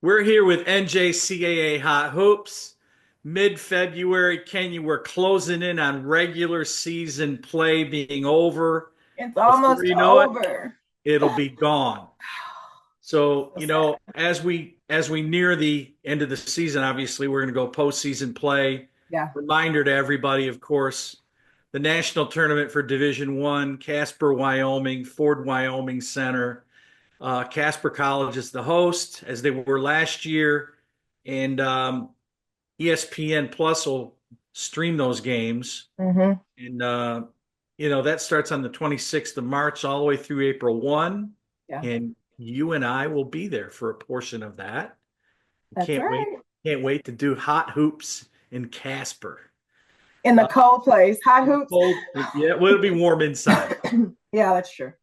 We're here with NJCAA Hot Hoops. Mid-February, Kenya, we're closing in on regular season play being over. It's Before almost you know it, over. it'll be gone. So, So sad. as we near the end of the season, obviously we're going to go postseason play. Yeah. Reminder to everybody, of course, the national tournament for Division One, Casper, Wyoming, Ford, Wyoming Center. Casper College is the host, as they were last year, and ESPN Plus will stream those games. Hmm. And that starts on the 26th of March all the way through April 1. Yeah, And you and I will be there for a portion of that. that's Can't wait. right. Can't wait to do hot hoops in Casper. In the cold place, hot hoops. Cold, yeah, well, it'll be warm inside. Yeah, that's true.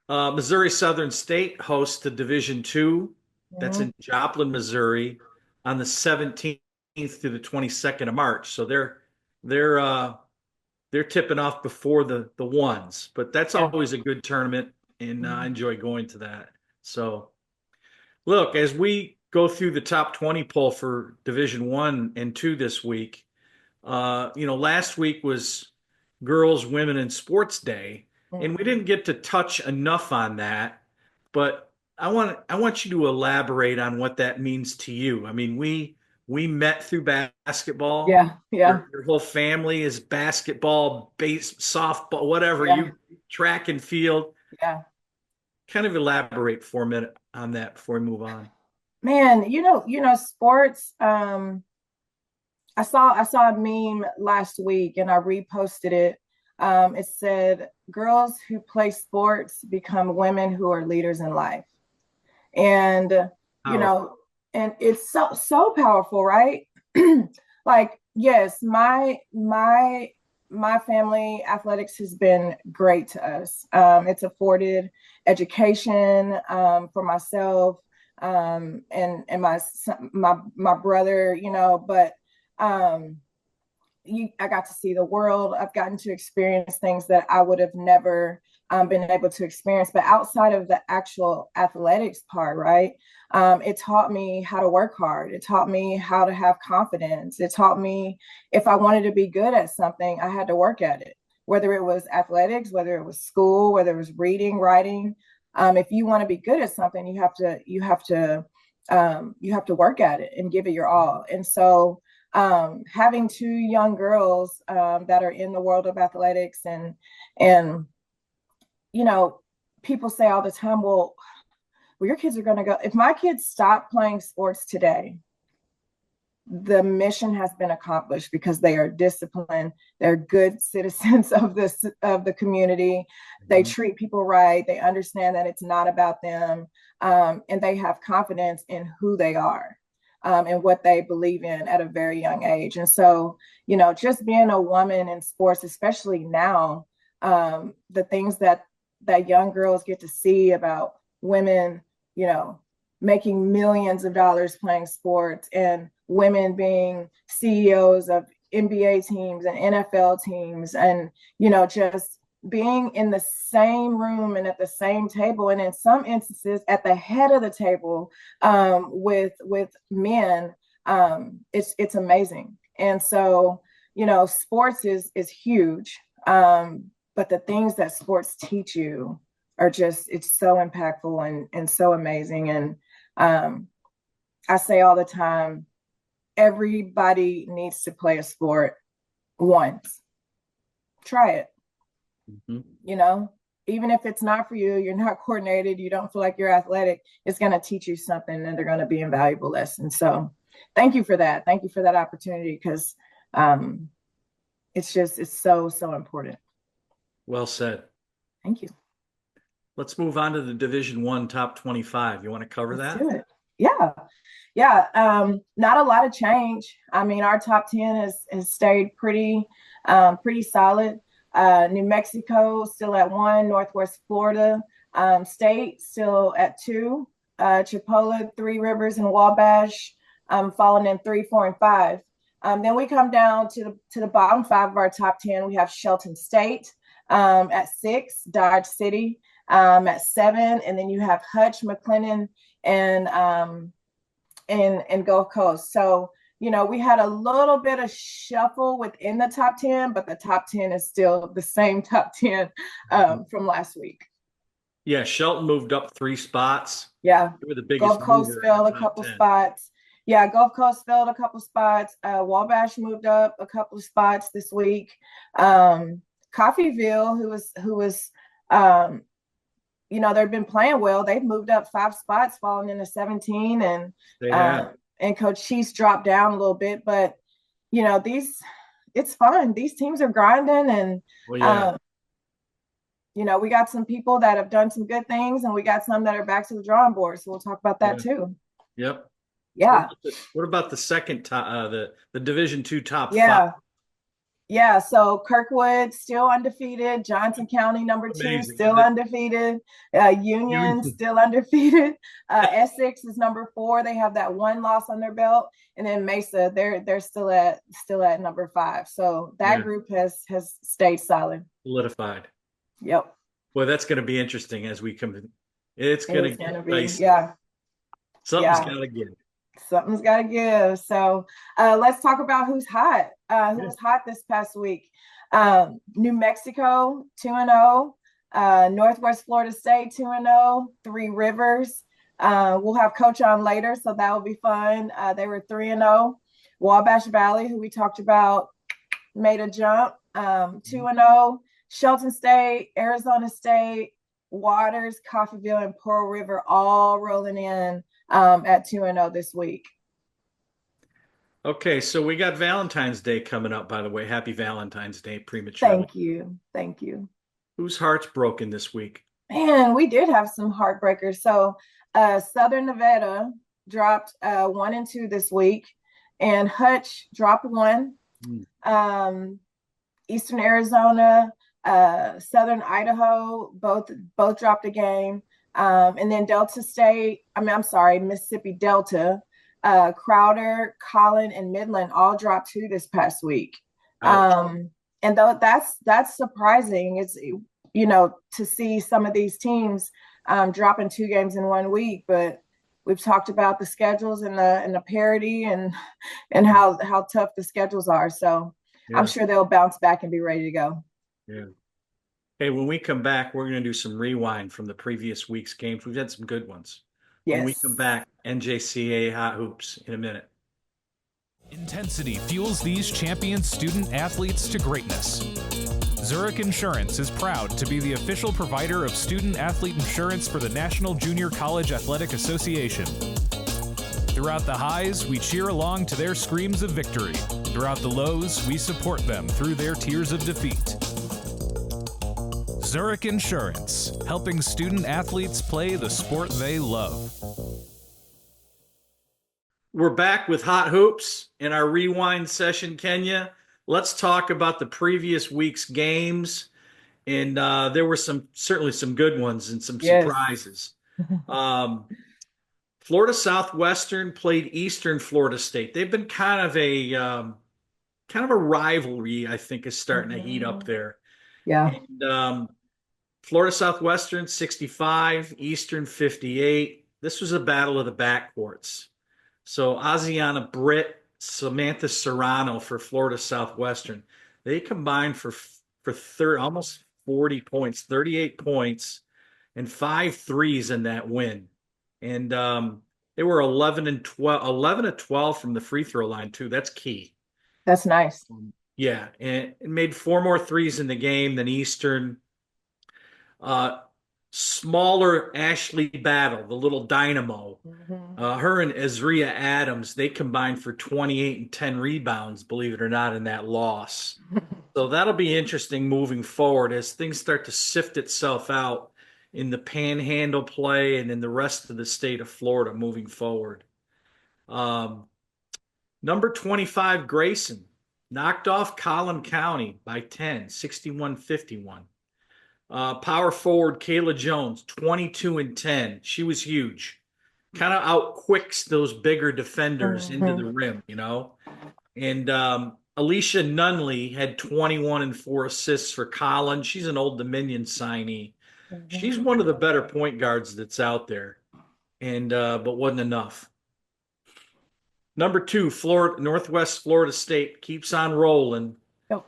Missouri Southern State hosts the Division Two. That's Hmm. in Joplin, Missouri, on the 17th to the 22nd of March. So they're they're tipping off before the ones, but that's Yeah. always a good tournament, and I Mhm. enjoy going to that. So look, as we go through the top 20 poll for Division One and Two this week, last week was Girls, Women, and Sports Day, and we didn't get to touch enough on that. But I want you to elaborate on what that means to you. I mean, we met through basketball. Yeah, yeah, Your whole family is basketball, base, softball, whatever yeah, you track and field. yeah. Kind of elaborate for a minute on that before we move on. Man, sports. I saw a meme last week and I reposted it. It said, "Girls who play sports become women who are leaders in life." And you Powerful. know and it's so powerful, right? Like, yes, my family athletics has been great to us. It's afforded education, for myself, and my brother, but um I got to see the world. I've gotten to experience things that I would have never been able to experience. But outside of the actual athletics part, right? It taught me how to work hard. It taught me how to have confidence. It taught me if I wanted to be good at something, I had to work at it. Whether it was athletics, whether it was school, whether it was reading, writing. If you want to be good at something, you have to work at it and give it your all. And so having two young girls that are in the world of athletics, and you know people say all the time, well, your kids are going to go. If my kids stop playing sports today, the mission has been accomplished because they are disciplined, they're good citizens of the community, they Mhm. treat people right, they understand that it's not about them, and they have confidence in who they are, and what they believe in at a very young age. And so, just being a woman in sports, especially now, the things that young girls get to see about women, you know, making millions of dollars playing sports, and women being CEOs of NBA teams and NFL teams, and just being in the same room and at the same table, and in some instances at the head of the table, with men. It's amazing. And so, sports is huge, but the things that sports teach you are just, it's so impactful and so amazing. And I say all the time, everybody needs to play a sport once. Try it, Mhm. you know, even if it's not for you, you're not coordinated, you don't feel like you're athletic, it's going to teach you something, and they're going to be invaluable lessons. So thank you for that. Thank you for that opportunity, because um, it's so important. Well said. Thank you. Let's move on to the Division One top 25. You want to cover Let's that? do it. Yeah. Yeah. Not a lot of change. I mean, our top 10 has stayed pretty solid. New Mexico still at 1, Northwest Florida State still at 2, Chipola, Three Rivers, and Wabash falling in 3, 4, and 5. Then we come down to the bottom 5 of our top 10. We have Shelton State at 6, Dodge City at 7, and then you have Hutch, McLennan, and in Gulf Coast. So, we had a little bit of shuffle within the top 10, but the top 10 is still the same top 10 from last week. Yeah, Shelton moved up 3 spots. Yeah. They were the biggest Gulf Coast mover in the fell a top couple 10. spots. Yeah, Gulf Coast fell a couple spots. Wabash moved up a couple of spots this week. Coffeeville, who was they've been playing well. They've moved up 5 spots, falling into 17, They have. and Coach Cheese dropped down a little bit. But these, it's fun. These teams are grinding, and Well, yeah. we got some people that have done some good things, and we got some that are back to the drawing board. So we'll talk about that Yeah. too. Yep. Yeah, What about the second top, the Division two top five? yeah, yeah. So Kirkwood still undefeated. Johnson County #2 Amazing, still isn't it? undefeated. Union Union. still undefeated. Essex is #4. They have that one loss on their belt, and then Mesa, they're still at #5. So that Yeah, group has stayed solid. solidified. Yep, Well, that's going to be interesting as we come. It's going to it's get gonna be, dicey. yeah, Something's yeah. got to give. Something's got to give. So let's talk about who's hot. Who Yeah. was hot this past week? New Mexico 2-0, Northwest Florida State 2-0, Three Rivers. We'll have Coach on later, so that will be fun. They were 3-0. Wabash Valley, who we talked about, made a jump, 2-0. Shelton State, Arizona State, Waters, Coffeeville, and Pearl River all rolling in at 2-0 this week. Okay, so we got Valentine's Day coming up, by the way. Happy Valentine's Day prematurely. Thank you. Thank you. Whose heart's broken this week? Man, we did have some heartbreakers. So Southern Nevada dropped 1 and 2 this week, and Hutch dropped 1. Mm. Eastern Arizona, Southern Idaho, both dropped a game. And then Mississippi Delta, Crowder, Collin, and Midland all dropped 2 this past week. And though that's surprising, it's to see some of these teams dropping 2 games in 1 week, but we've talked about the schedules and the parity and how tough the schedules are. So Yeah. I'm sure they'll bounce back and be ready to go. Yeah. Hey, when we come back, we're going to do some rewind from the previous week's games. We've had some good ones. When we Yes. come back, NJCA Hot Hoops in a minute. Intensity fuels these champion student athletes to greatness. Zurich Insurance is proud to be the official provider of student athlete insurance for the National Junior College Athletic Association. Throughout the highs, we cheer along to their screams of victory. Throughout the lows, we support them through their tears of defeat. Zurich Insurance, helping student athletes play the sport they love. We're back with Hot Hoops in our rewind session, Kenya. Let's talk about the previous week's games. And there were certainly some good ones and some Yes. surprises. Florida Southwestern played Eastern Florida State. They've been kind of a rivalry, I think, is starting to heat up there. Yeah. And Florida Southwestern 65, Eastern 58. This was a battle of the backcourts. So Asiana Britt, Samantha Serrano for Florida Southwestern. They combined for almost 40 points, 38 points, and 5 threes in that win. And they were 11 and 12, 11 to 12 from the free throw line too. That's key. That's nice. Yeah, and it made 4 more threes in the game than Eastern. Smaller Ashley Battle, the little dynamo. Her and Ezria Adams, they combined for 28 and 10 rebounds, believe it or not, in that loss. So that'll be interesting moving forward as things start to sift itself out in the panhandle play and in the rest of the state of Florida moving forward. Number 25, Grayson, knocked off Collin County by 10, 61-51. Power forward Kayla Jones, 22 and 10. She was huge. Kind of outquicks those bigger defenders into the rim, And Alicia Nunley had 21 and 4 assists for Collin. She's an Old Dominion signee. She's one of the better point guards that's out there, and but wasn't enough. Number two, Florida, Northwest Florida State keeps on rolling. Yep.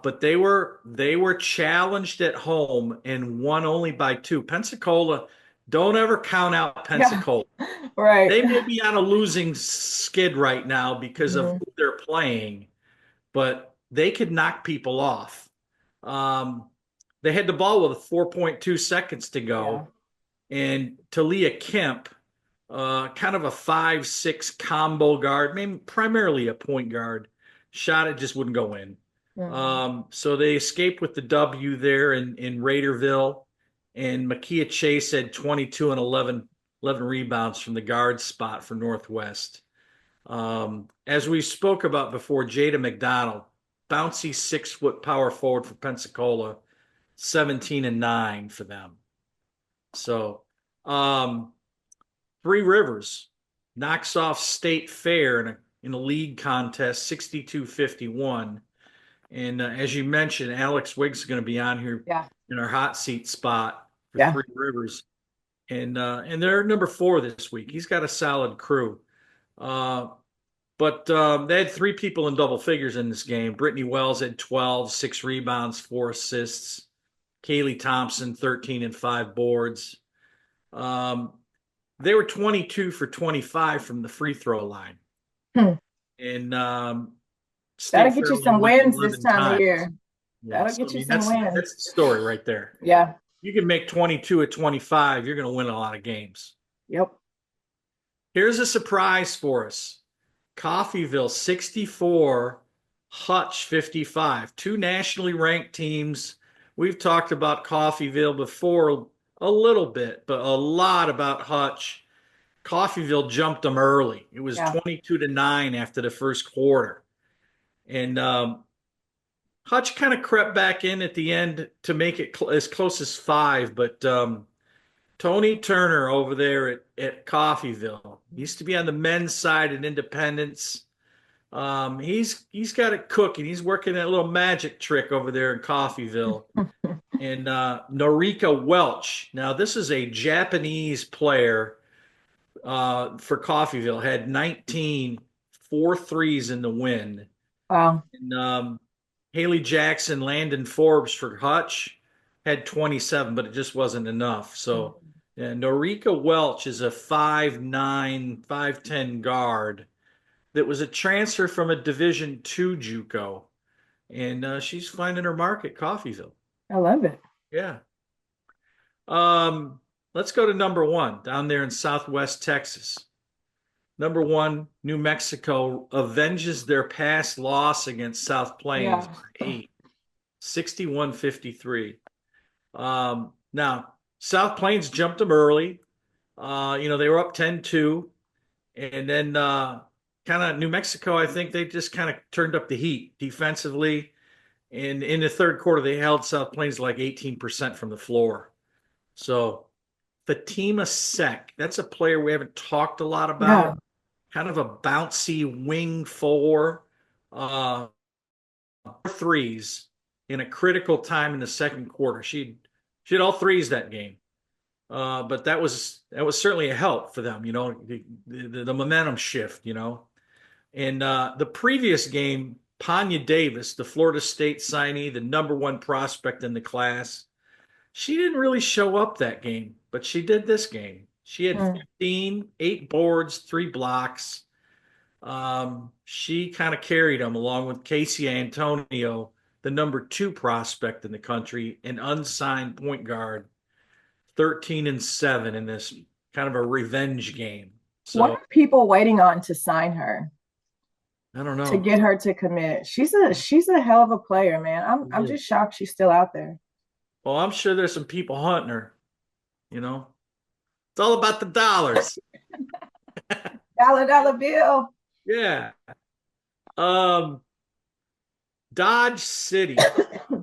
But they were challenged at home and won only by two. Pensacola, don't ever count out Yeah. Pensacola. Right. They may be on a losing skid right now because of Mhm. who they're playing, but they could knock people off. Um, they had the ball with 4.2 seconds to Yeah. go, and Talia Kemp, kind of a 5'6" combo guard, maybe primarily a point guard, shot it just wouldn't go in. Mhm. So they escaped with the W there in Raiderville, and Makia Chase had 22 and 11 rebounds from the guard spot for Northwest. As we spoke about before, Jada McDonald, bouncy 6 foot power forward for Pensacola, 17 and 9 for them. So, um, Three Rivers knocks off State Fair in a league contest, 62-51. And as you mentioned, Alex Wiggs is going to be on here Yeah. in our hot seat spot for Yeah. Three Rivers, and they're number 4 this week. He's got a solid crew. But they had 3 people in double figures in this game. Brittany Wells had 12, 6 rebounds, 4 assists. Kaylee Thompson, 13 and 5 boards. Um, they were 22 for 25 from the free throw line. Hmm. And That'll State get Fair you only some went wins this 11 time of times. year. Yeah, That'll so, get I you mean, some wins. that's the story right there. Yeah. You can make 22 at 25, you're going to win a lot of games. Yep. Here's a surprise for us. Coffeyville 64, Hutch 55. 2 nationally ranked teams. We've talked about Coffeyville before a little bit, but a lot about Hutch. Coffeyville jumped them early. It was Yeah. 22-9 after the first quarter. And Hutch kind of crept back in at the end to make it as close as 5, but Tony Turner over there at Coffeyville used to be on the men's side at Independence. He's got it cooking. He's working that little magic trick over there in Coffeyville. And Norika Welch. Now, this is a Japanese player for Coffeyville. Had 19, 4 threes in the win. Wow. And Haley Jackson, Landon Forbes for Hutch had 27, but it just wasn't enough. So Norika Welch is a 5'9", 5'10" guard that was a transfer from a Division II JUCO, and she's finding her mark at Coffeyville. I love it. Yeah. Let's go to number 1 down there in Southwest Texas. Number 1, New Mexico avenges their past loss against South Plains by 8, 61-53. Now, South Plains jumped them early. They were up 10-2. And then kind of New Mexico, I think they just kind of turned up the heat defensively. And in the third quarter, they held South Plains like 18% from the floor. So Fatima Sek, that's a player we haven't talked a lot about. Yeah. Kind of a bouncy wing 4, 3s in a critical time in the second quarter. She had all 3s that game. But that was certainly a help for them, the momentum shift, And the previous game, Panya Davis, the Florida State signee, the number 1 prospect in the class, she didn't really show up that game, but she did this game. She had 15, 8 boards, 3 blocks. She kind of carried them along with Casey Antonio, the number 2 prospect in the country, an unsigned point guard. 13 and 7 in this kind of a revenge game. So what are people waiting on to sign her? I don't know. To get her to commit. She's a hell of a player, man. I'm just shocked she's still out there. Well, I'm sure there's some people hunting her. It's all about the dollars. Dollar bill. Yeah. Dodge City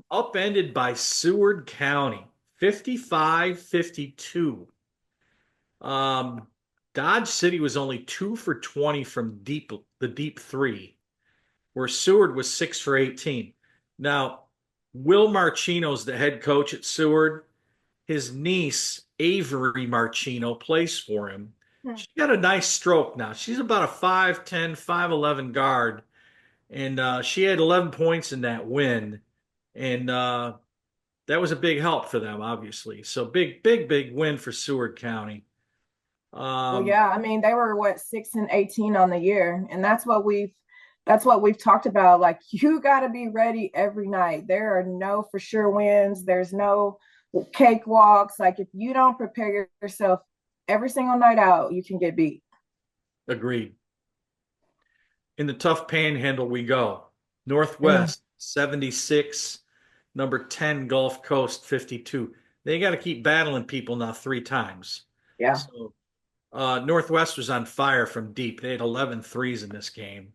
upended by Seward County. 55-52. Dodge City was only 2 for 20 from the deep 3, where Seward was 6 for 18. Now, Will Marchino's the head coach at Seward. His niece, Avery Marchino, plays for him. She got a nice stroke now. She's about a 5'10", 5'11" guard, and she had 11 points in that win, and that was a big help for them, obviously. So big win for Seward County. Well, Um, yeah, I mean, they were what, 6-18 on the year, and that's what we've talked about. Like, you got to be ready every night. There are no for sure wins. There's no cakewalks. Like, if you don't prepare yourself every single night out, you can get beat. Agreed. In the tough panhandle we go. Mm, Northwest 76, number 10 Gulf Coast 52. They got to keep battling people now 3 times. yeah. So Northwest was on fire from deep. They had 11 threes in this game.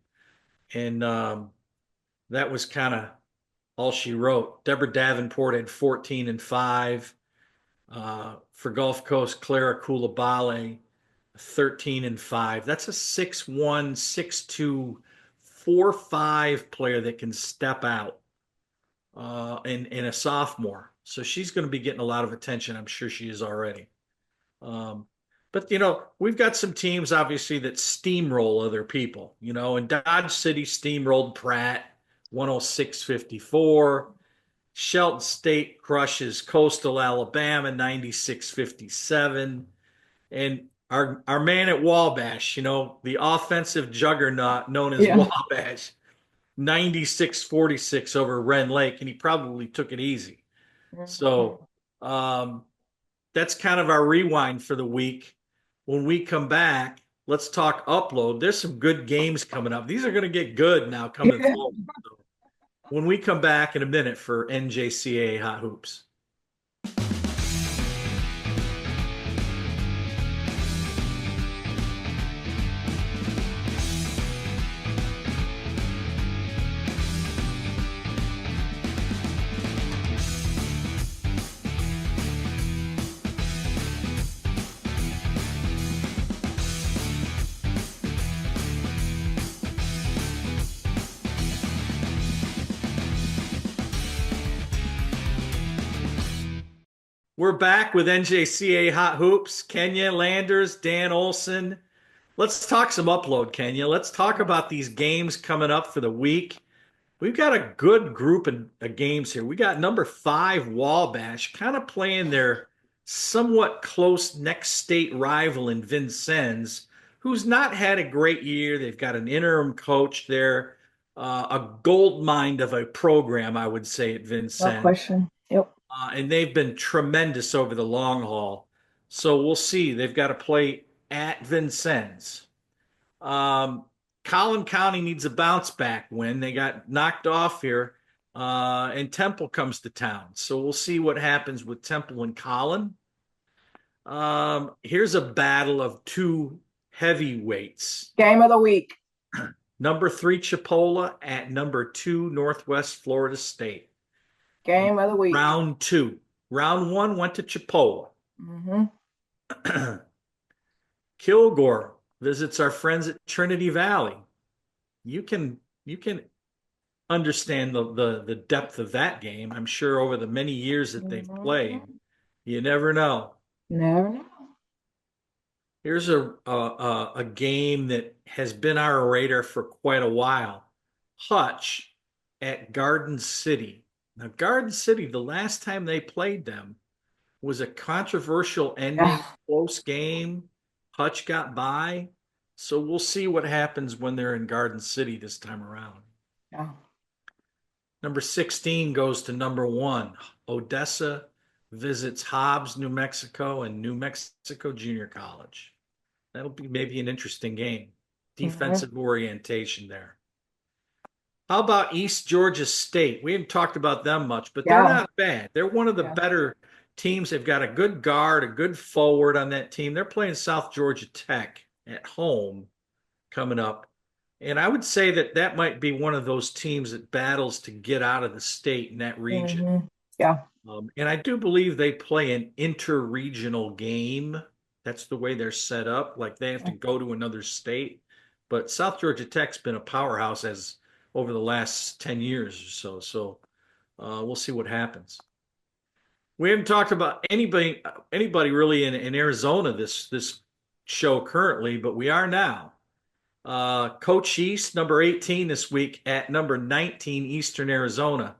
And that was kind of all she wrote. Deborah Davenport had 14 and 5. For Gulf Coast, Clara Koulibaly, 13 and 5. That's a 6'1", 6'2", 4'5" player that can step out and a sophomore. So she's going to be getting a lot of attention. I'm sure she is already. But we've got some teams obviously that steamroll other people. And Dodge City steamrolled Pratt 106-54. Shelton State crushes Coastal Alabama 96-57. And our man at Wabash, the offensive juggernaut known as Yeah. Wabash, 96-46 over Ren Lake, and he probably took it easy. Mhm. So that's kind of our rewind for the week. When we come back, let's talk upload. There's some good games coming up. These are going to get good now coming Yeah. forward. So when we come back in a minute for NJCAA Hot Hoops. We're back with NJCAA Hot Hoops. Kenya Landers, Dan Olson. Let's talk some upload, Kenya. Let's talk about these games coming up for the week. We've got a good group of games here. We got number 5 Wabash kind of playing their somewhat close next state rival in Vincennes, who's not had a great year. They've got an interim coach there, a gold mine of a program, I would say, at No Vincennes. question. Yep. And they've been tremendous over the long haul. So we'll see. They've got to play at Vincennes. Um, Collin County needs a bounce back win. They got knocked off here, and Temple comes to town. So we'll see what happens with Temple and Collin. Here's a battle of two heavyweights. Game of the week. Number 3 Chipola at number 2 Northwest Florida State. Game of the week. Round 2. Round 1 went to Chipola. Mm-hmm. Kilgore visits our friends at Trinity Valley. You can understand the depth of that game. I'm sure over the many years that they've played, you never know. Never know. Here's a game that has been our radar for quite a while. Hutch at Garden City. Now, Garden City, the last time they played them was a controversial ending, close game. Hutch got by. So we'll see what happens when they're in Garden City this time around. Yeah. Number 16 goes to number 1. Odessa visits Hobbs, New Mexico, and New Mexico Junior College. That'll be maybe an interesting game. Defensive orientation there. How about East Georgia State? We haven't talked about them much, but they're not bad. They're one of the better teams. They've got a good guard, a good forward on that team. They're playing South Georgia Tech at home coming up. And I would say that might be one of those teams that battles to get out of the state in that region. Mm-hmm. Yeah. And I do believe they play an interregional game. That's the way they're set up. Like they have to go to another state. But South Georgia Tech's been a powerhouse over the last 10 years or so. So we'll see what happens. We haven't talked about anybody really in Arizona this show currently, but we are now. Coach East, number 18 this week at number 19, Eastern Arizona.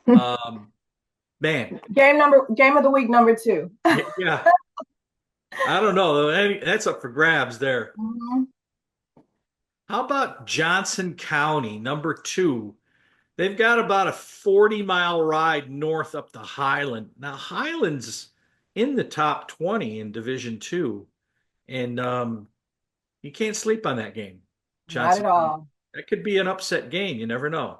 Um, Man, Game of the week number 2. yeah, I don't know. That's up for grabs there. Mhm. How about Johnson County, number 2? They've got about a 40-mile ride north up to Highland. Now, Highland's in the top 20 in Division Two, and you can't sleep on that game. Not Johnson at County. all. That could be an upset game. You never know.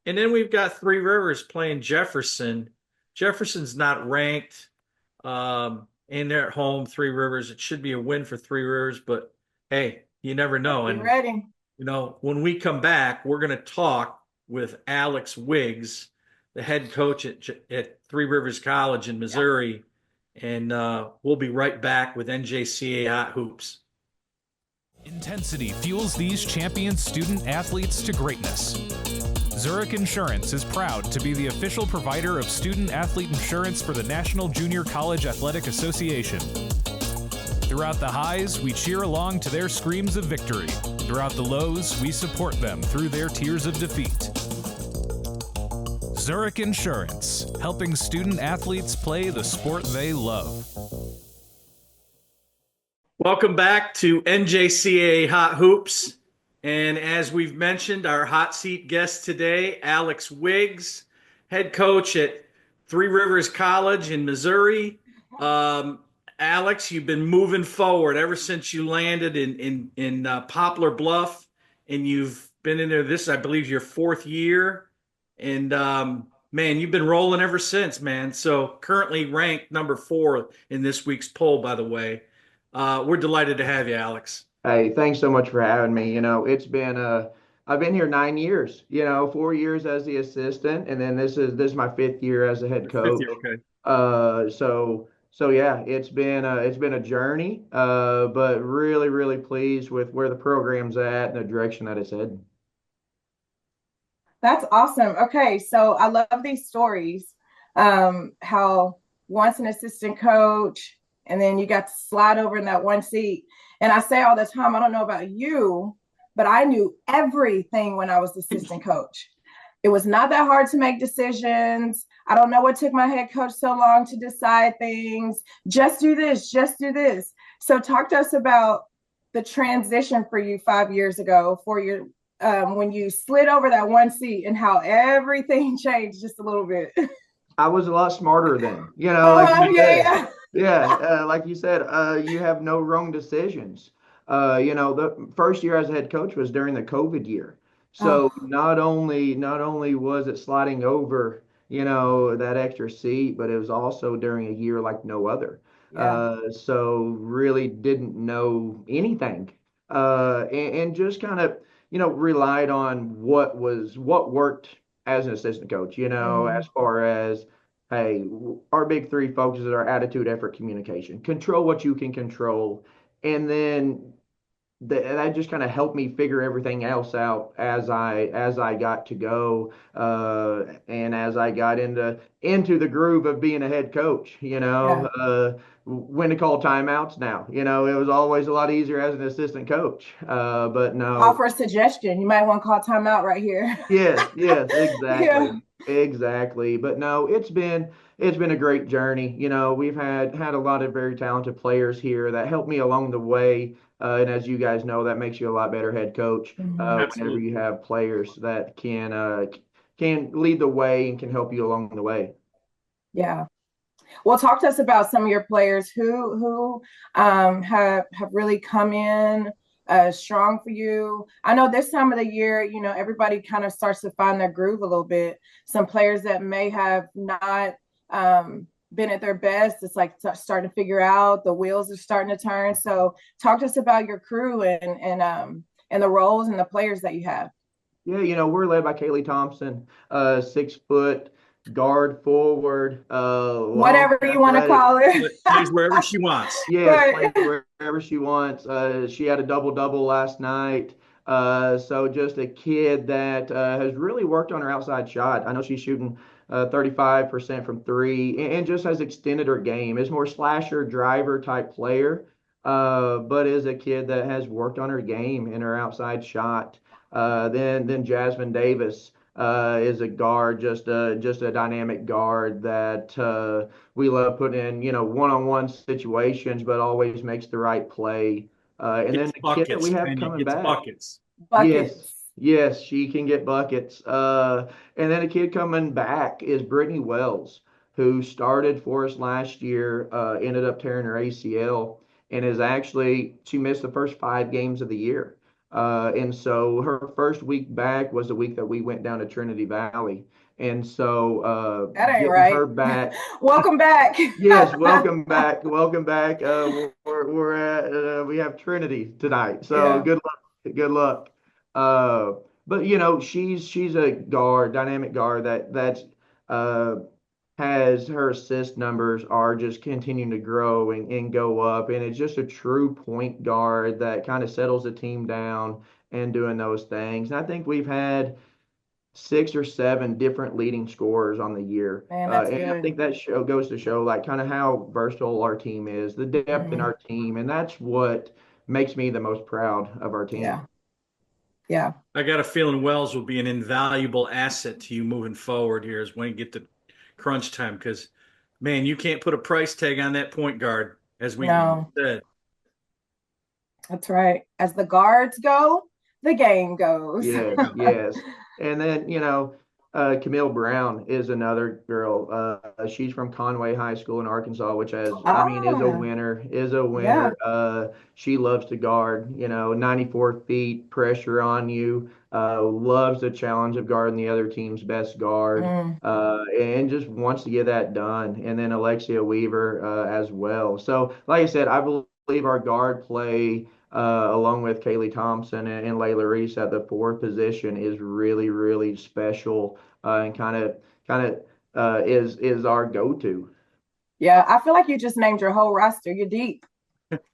And then we've got Three Rivers playing Jefferson. Jefferson's not ranked, and they're at home. Three Rivers. It should be a win for Three Rivers, but hey, you never know. Be And ready. when we come back, we're going to talk with Alex Wiggs, the head coach at Three Rivers College in Missouri, and we'll be right back with NJCA Hot Hoops. Intensity fuels these champion student athletes to greatness. Zurich Insurance is proud to be the official provider of student athlete insurance for the National Junior College Athletic Association. Throughout the highs, we cheer along to their screams of victory. Throughout the lows, we support them through their tears of defeat. Zurich Insurance, helping student athletes play the sport they love. Welcome back to NJCA Hot Hoops. And as we've mentioned, our hot seat guest today, Alex Wiggs, head coach at Three Rivers College in Missouri. Alex, you've been moving forward ever since you landed in Poplar Bluff, and you've been in there. This, I believe, your 4th year, and man, you've been rolling ever since, man. So currently ranked number 4 in this week's poll, by the way. We're delighted to have you, Alex. Hey, thanks so much for having me. It's been I've been here 9 years, 4 years as the assistant, and then this is my 5th year as a head Fifth year, coach. okay. So yeah, it's been a journey, but really, really pleased with where the program's at and the direction that it's heading. That's awesome. Okay, so I love these stories. How once an assistant coach, and then you got to slide over in that one seat. And I say all the time, I don't know about you, but I knew everything when I was assistant coach. It was not that hard to make decisions. I don't know what took my head coach so long to decide things. Just do this, just do this. So talk to us about the transition for you 5 years ago, when you slid over that one seat and how everything changed just a little bit. I was a lot smarter then, Yeah. like you said, you have no wrong decisions. The first year as a head coach was during the COVID year. So not only was it sliding over, that extra seat, but it was also during a year like no other. So really didn't know anything, and just kind of, relied on what worked as an assistant coach, as far as, hey, our big 3 focuses are attitude, effort, communication. Control what you can control. And then that just kind of helped me figure everything else out as I got to go, and as I got into the groove of being a head coach, when to call timeouts now. It was always a lot easier as an assistant coach, but no. Offer a suggestion. You might want to call timeout right here. Yes, exactly. Yeah. Exactly. But no, it's been a great journey. We've had a lot of very talented players here that helped me along the way. And as you guys know, that makes you a lot better head coach, whenever you have players that can lead the way and can help you along the way. Yeah. Well, talk to us about some of your players who have really come in strong for you. I know this time of the year, everybody kind of starts to find their groove a little bit. Some players that may have not been at their best, it's like starting to figure out, the wheels are starting to turn. So talk to us about your crew and the roles and the players that you have. Yeah, we're led by Kaylee Thompson, 6 foot guard forward, whatever you want to call her. Plays wherever she wants. Yeah, Right. plays wherever she wants. She had a double-double last night. So just a kid that has really worked on her outside shot. I know she's shooting 35% from three and just has extended her game. Is more slasher driver type player, but is a kid that has worked on her game and her outside shot. Then Jasmine Davis is a guard, just a dynamic guard that we love putting in, one-on-one situations, but always makes the right play. And then Gets the kid that we buckets, have Kenya coming gets back. buckets. Yes, Buckets. yes, she can get buckets. And then a kid coming back is Brittany Wells, who started for us last year, ended up tearing her ACL, and she missed the first 5 games of the year. And so her first week back was the week that we went down to Trinity Valley. And so That ain't getting her right. back. Welcome back. Yes, welcome back. Welcome back. We're at we have Trinity tonight. So Yeah. good luck. Good luck. Uh, but she's a guard, dynamic guard that's uh has her assist numbers are just continuing to grow and go up, and it's just a true point guard that kind of settles the team down and doing those things. And I think we've had 6 or 7 different leading scorers on the year. Man, that's And I good. think that show goes to show like kind of how versatile our team is, the depth in Hmm. our team, and that's what makes me the most proud of our team. Yeah. Yeah. I got a feeling Wells will be an invaluable asset to you moving forward here as when you get to crunch time. Because, man, you can't put a price tag on that point guard, as we No, said. that's right. As the guards go, the game goes. Yes, yes. And then, Camille Brown is another girl. She's from Conway High School in Arkansas, which I mean, is a Ah, winner, is a yeah. winner. She loves to guard, 94 feet, pressure on you, loves the challenge of guarding the other team's best guard, Mm, and just wants to get that done. And then Alexia Weaver, as well. So, like I said, I believe our guard play along with Kaylee Thompson and Layla Reese at the fourth position is really, really special, and is our go-to. yeah. I feel like you just named your whole roster. You're deep.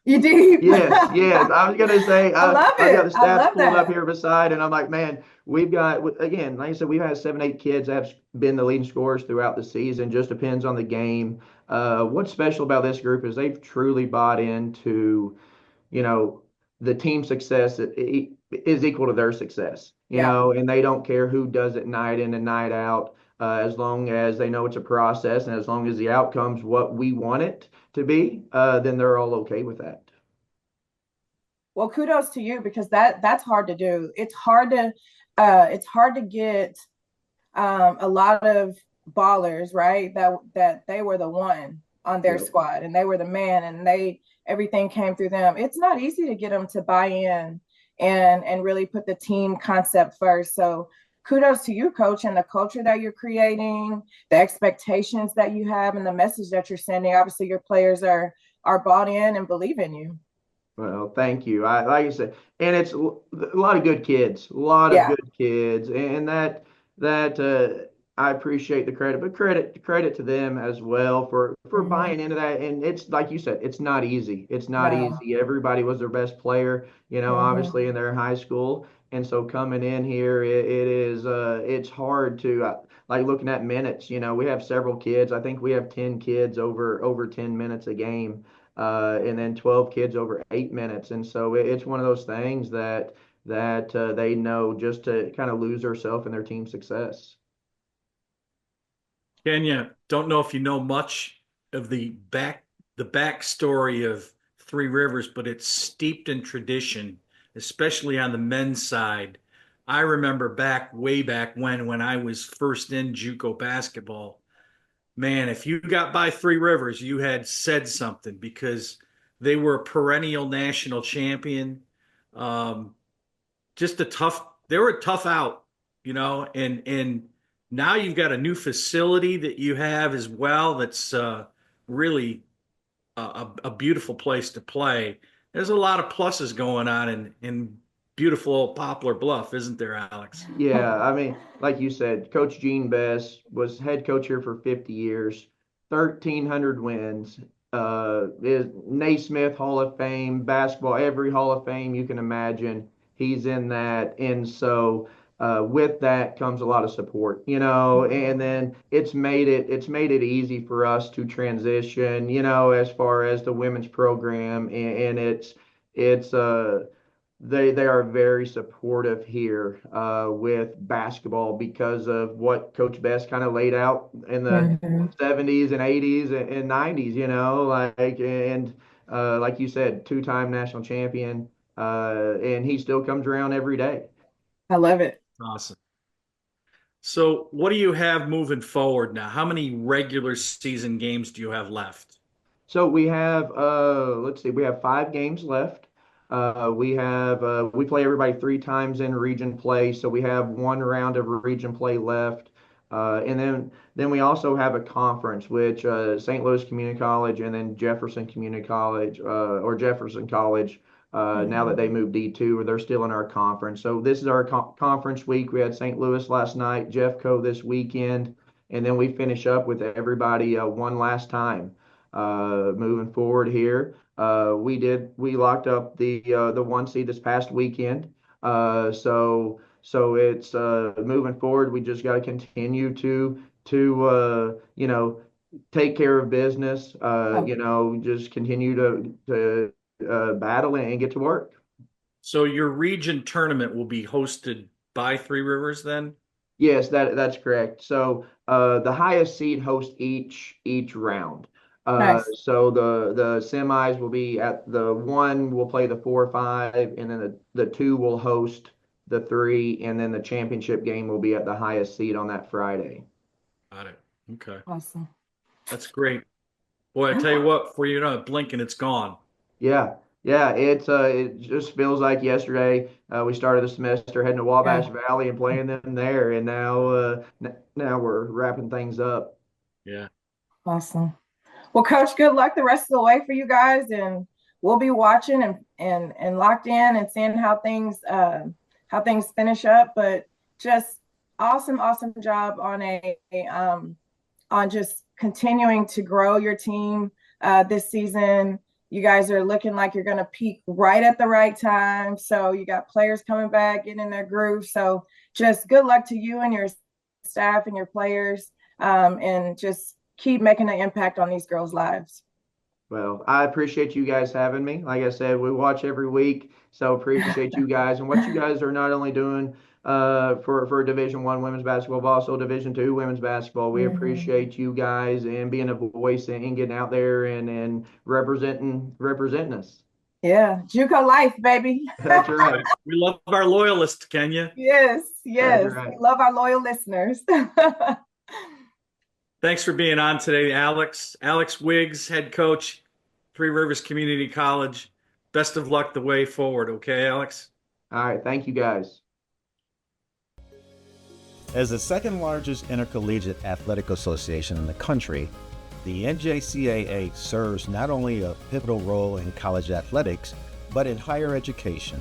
You're deep. Yes, yes. I was gonna say I love I've got it. the I stats love pulled up that. here beside, and I'm like, man, we've got again, like I said, we've had 7, 8 kids that have been the leading scorers throughout the season. Just depends on the game. What's special about this group is they've truly bought into you know, the team success is equal to their success, Yeah. and they don't care who does it night in and night out, as long as they know it's a process and as long as the outcome's what we want it to be, then they're all okay with that. Well, kudos to you because that's hard to do. It's hard to get a lot of ballers, right? That they were the one on their Yep. squad and they were the man and they everything came through them. It's not easy to get them to buy in and really put the team concept first. So kudos to you, coach, and the culture that you're creating, the expectations that you have, and the message that you're sending. Obviously, your players are bought in and believe in you. Well, thank you. Like I said, and it's a lot of good kids, a lot of Yeah. good kids, and that I appreciate the credit, but credit to them as well for Hmm. buying into that. And it's like you said, it's not easy. It's not No. easy. Everybody was their best player, Hmm. obviously in their high school, and so coming in here, it is it's hard to like looking at minutes. We have several kids. I think we have 10 kids over 10 minutes a game, and then 12 kids over 8 minutes. And so it's one of those things that they know just to kind of lose herself in their team success. Kenya, don't know if you know much of the backstory of Three Rivers, but it's steeped in tradition, especially on the men's side. I remember way back when I was first in JUCO basketball. Man, if you got by Three Rivers, you had said something because they were a perennial national champion. Um, they were a tough out, and now you've got a new facility that you have as well. That's really a beautiful place to play. There's a lot of pluses going on in beautiful old Poplar Bluff, isn't there, Alex? Yeah, I mean, like you said, Coach Gene Bess was head coach here for 50 years, 1,300 wins. Is Naismith Hall of Fame, basketball, every Hall of Fame you can imagine. He's in that. And so with that comes a lot of support, and then it's made it easy for us to transition, as far as the women's program, and it's they are very supportive here with basketball because of what Coach Best kind of laid out in the Mm-hmm. 70s and 80s and 90s, like you said, two-time national champion, and he still comes around every day. I love it. Awesome. So, what do you have moving forward now? How many regular season games do you have left? So we have let's see, we have 5 games left. We play everybody 3 times in region play, so we have one round of region play left. And then we also have a conference, which St. Louis Community College and then Jefferson Community College or Jefferson College. Now that they Mm-hmm. moved D2, they're still in our conference. So this is our conference week. We had St. Louis last night, Jeffco this weekend, and then we finish up with everybody one last time moving forward here. We locked up the 1 seed this past weekend. So it's moving forward. We just got to continue to take care of business. Oh, Just continue to battle and get to work. So, your region tournament will be hosted by Three Rivers then? Yes, that's correct. So the highest seed hosts each round. nice. So the semis will be at the one will play the 4 or 5, and then the two will host the three, and then the championship game will be at the highest seed on that Friday. Got it. Okay. Awesome. That's great. Boy, I tell you what, before you know it, blinking, it's gone. Yeah, yeah. It just feels like yesterday we started the semester heading to Yeah, Wabash Valley and playing them there, and now we're wrapping things up. Yeah. awesome. Well, Coach, good luck the rest of the way for you guys, and we'll be watching and locked in and seeing how things finish up. But just awesome job on on just continuing to grow your team this season. You guys are looking like you're going to peak right at the right time. So you got players coming back, getting in their groove. So just good luck to you and your staff and your players, and just keep making an impact on these girls' lives. Well, I appreciate you guys having me. Like I said, we watch every week, so appreciate you guys and what you guys are not only doing for Division 1 women's basketball, but also Division 2 women's basketball. We Mhm. appreciate you guys and being a voice and getting out there and representing us. Yeah, JUCO life, baby. That's That's right. right. We love our loyalists, Kenya. Yes, That's yes. We right. love our loyal listeners. Thanks for being on today, Alex. Alex Wiggs, head coach, Three Rivers Community College. Best of luck the way forward, okay, Alex? All right. Thank you guys. As the second largest intercollegiate athletic association in the country, the NJCAA serves not only a pivotal role in college athletics, but in higher education.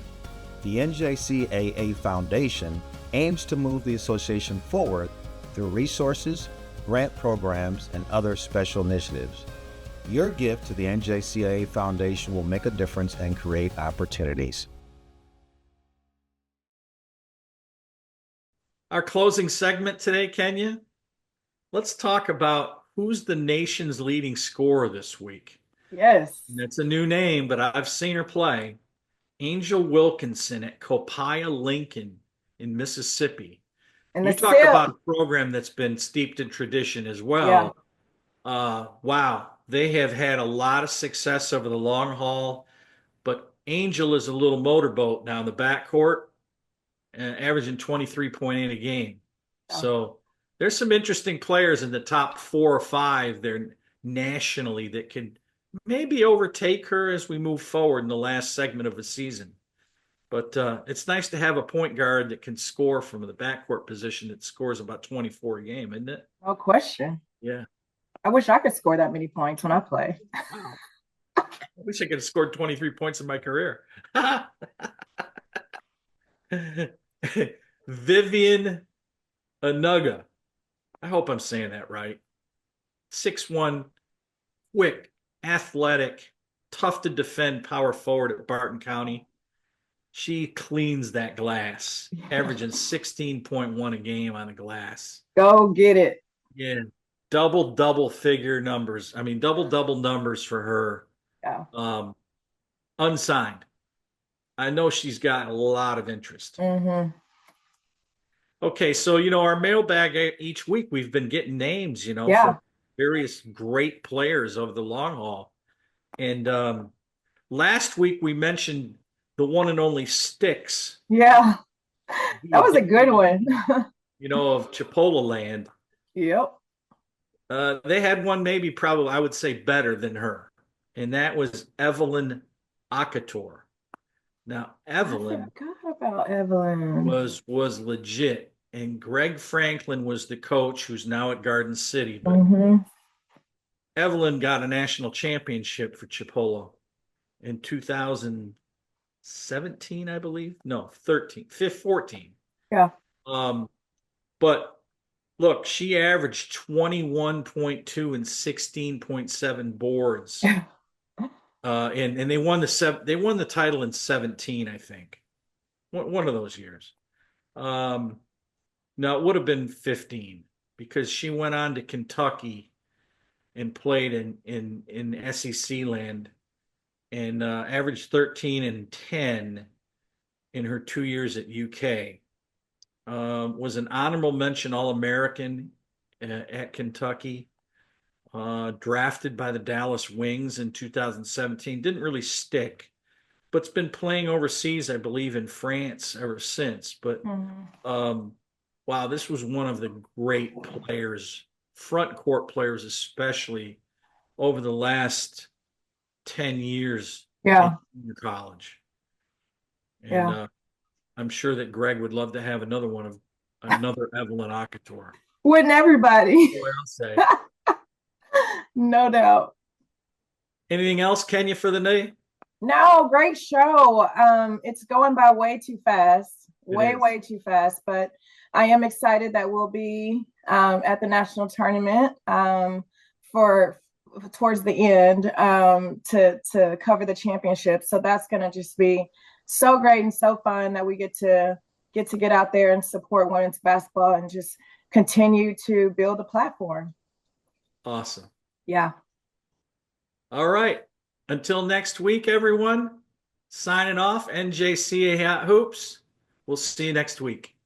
The NJCAA Foundation aims to move the association forward through resources, grant programs, and other special initiatives. Your gift to the NJCAA Foundation will make a difference and create opportunities. Our closing segment today, Kenya. Let's talk about who's the nation's leading scorer this week. Yes. And it's a new name, but I've seen her play. Angel Wilkinson at Copiah Lincoln in Mississippi. And the You talk SIP. about a program that's been steeped in tradition as Yeah. well. Wow, they have had a lot of success over the long haul, but Angel is a little motorboat now in the backcourt, averaging 23.8 a game. Yeah. So there's some interesting players in the top 4 or 5 there nationally that can maybe overtake her as we move forward in the last segment of the season. But it's nice to have a point guard that can score from the backcourt position that scores about 24 a game, isn't it? No question. Yeah. I wish I could score that many points when I play. Wow. I wish I could have scored 23 points in my career. Vivian Anuga. I hope I'm saying that right. 6'1", quick, athletic, tough to defend power forward at Barton County. she cleans that glass, averaging 16.1 a game on the glass. Go get it. Yeah. Double figure numbers. I mean, double numbers for her. Yeah. Unsigned. I know she's got a lot of interest. Mm-hmm. Okay, so our mailbag each week we've been getting names, Yeah. for various great players over the long haul. And last week we mentioned the one and only Sticks, Yeah. That was a good one. of Chipola land. Yep. They had one maybe probably I would say better than her, and that was Evelyn Akator. Now Evelyn I forgot about Evelyn. was legit, and Greg Franklin was the coach who's now at Garden City. But Mm-hmm. Evelyn got a national championship for Chipola in 2017, I believe. No, 13, 14. Yeah. But look, she averaged 21.2 and 16.7 boards. And they won the title in 17, I think. One of those years. No, it would have been 15 because she went on to Kentucky and played in SEC land and averaged 13 and 10 in her 2 years at UK. Was an honorable mention All-American at Kentucky. Drafted by the Dallas Wings in 2017. Didn't really stick, but's been playing overseas, I believe, in France ever since. But wow, this was one of the great players, front court players, especially over the last 10 years Yeah. in college. And Yeah. I'm sure that Greg would love to have another Evelyn Akator. Wouldn't everybody? What I'll say. No doubt. Anything else, Kenya, for the day? No, great show. It's going by way too fast, It is. way too fast. But I am excited that we'll be at the national tournament for towards the end to cover the championship. So that's going to just be so great and so fun that we get out there and support women's basketball and just continue to build a platform. Awesome. Yeah. All right. Until next week, everyone. Signing off, NJCA Hot Hoops. We'll see you next week.